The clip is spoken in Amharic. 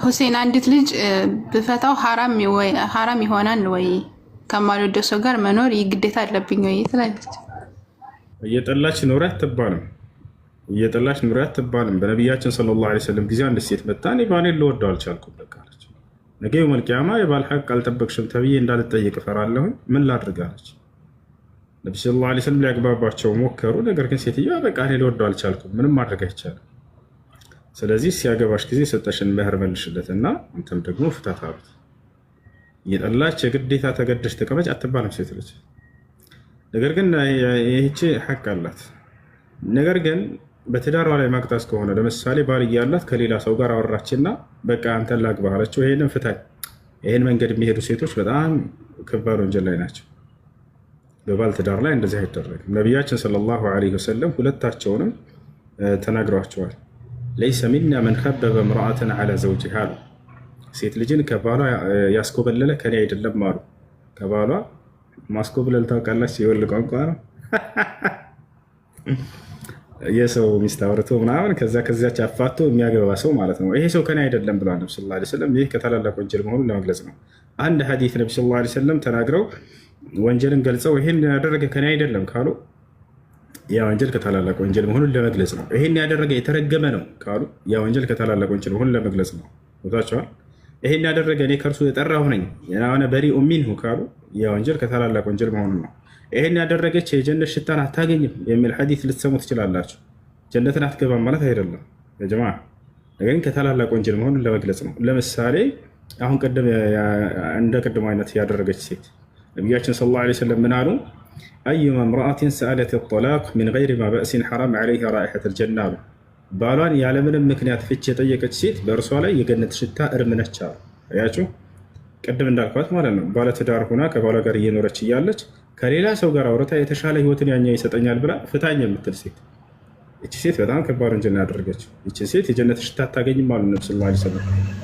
ሁሴን አንዲት ልጅ ብፈታው ሐራም ይሆናል ወይ? ከማልወደው ሰው ጋር መኖር ግዴታ አለብኝ ወይ ትላለች። እየጠላች ኑሪ አትባልም። እየጠላች ኑሪ አትባልም። በነቢያችን ሰለላሁ ዐለይሂ ወሰለም ጊዜ አንድ ሴት መጣ፣ እኔ ባሌን ልወደው አልቻልኩም በቃ አለች። ነገ የውመል ቂያማ የባል ሐቅ አልጠበቅሽም ተብዬ እንዳልጠየቅ እፈራለሁኝ፣ ምን ላድርግ አለች። ነቢ ሰለላሁ ዐለይሂ ወሰለም ሊያግባባቸው ሞከሩ። ነገር ግን ሴትዮዋ በቃ እኔ ልወደው አልቻልኩም፣ ምንም ማድረግ አይቻልም። ስለዚህ ሲያገባሽ ጊዜ የሰጠሽን መህር መልሽለት እና አንተም ደግሞ ፍታት አሉት። እየጠላች የግዴታ ተገደሽ ተቀመጭ አትባልም ሴት ልጅ። ነገር ግን ይህቺ ሐቅ አላት። ነገር ግን በትዳሯ ላይ ማቅጣት ከሆነ ለምሳሌ ባል እያላት ከሌላ ሰው ጋር አወራችና በቃ አንተን ላግባህ አለችው፣ ይሄንን ፍታኝ። ይህን መንገድ የሚሄዱ ሴቶች በጣም ከባድ ወንጀል ላይ ናቸው። በባል ትዳር ላይ እንደዚህ አይደረግም። ነቢያችን ሰለላሁ ዐለይሂ ወሰለም ሁለታቸውንም ተናግረዋቸዋል። ለይሰ ሚና መን ከበበ ምርአተን ዐላ ዘውጅሃ አሉ። ሴት ልጅን ከባሏ ያስኮበለለ ከኔ አይደለም አሉ። ከባሏ ማስኮብለል ታውቃላችሁ? የወል ቋንቋ ነው። የሰው ሚስት አውርቶ ምናምን ከዚያች አፋቶ የሚያገባ ሰው ማለት ነው። ይሄ ሰው ከኔ አይደለም ብሏል ነቢ ሰለላሁ ዐለይሂ ወሰለም። ይህ ከታላላቅ ወንጀል መሆኑን ለመግለጽ ነው። አንድ ሐዲስ ነቢ ሰለላሁ ዐለይሂ ወሰለም ተናግረው ወንጀልን ገልጸው ይሄን ያደረገ ከኔ አይደለም ካሉ ያ ወንጀል ከታላላቅ ወንጀል መሆኑን ለመግለጽ ነው። ይሄን ያደረገ የተረገመ ነው ካሉ ያ ወንጀል ከታላላቅ ወንጀል መሆኑን ለመግለጽ ነው። ቦታቸዋል። ይሄን ያደረገ እኔ ከእርሱ የጠራሁ ነኝ ሆነ በሪኡ ሚንሁ ካሉ ያ ወንጀል ከታላላቅ ወንጀል መሆኑን ነው። ይሄን ያደረገች የጀነት ሽታን አታገኝም የሚል ሐዲስ ልትሰሙ ትችላላችሁ። ጀነትን አትገባም ማለት አይደለም ጀማ፣ ነገር ግን ከታላላቅ ወንጀል መሆኑን ለመግለጽ ነው። ለምሳሌ አሁን እንደ ቅድሙ አይነት ያደረገች ሴት ነቢያችን ሰለላሁ ዐለይሂ ወሰለም ምን አሉ? አዩማ እምረአትን ሰአለት ጠላቅ ሚን ገይሪ ማ በእሲን ሐራም ዐለይሃ ራኢሐተል ጀና አሉ። ባሏን ያለምንም ምክንያት ፍች የጠየቀች ሴት በእርሷ ላይ የገነት ሽታ እርም ነች አሉ። አያችሁ፣ ቅድም እንዳልኳት ማለት ነው። ባለትዳር ሆና ከባሏ ጋር እየኖረች እያለች ከሌላ ሰው ጋር አውርታ የተሻለ ህይወትን ያኛ ይሰጠኛል ብላ ፍታኝ የምትል ሴት፣ እቺ ሴት በጣም ከባድ ወንጀል ያደረገችው። እቺ ሴት የጀነት ሽታ አታገኝም አሉ ነብዩ ሰለላሁ ዐለይሂ ወሰለም።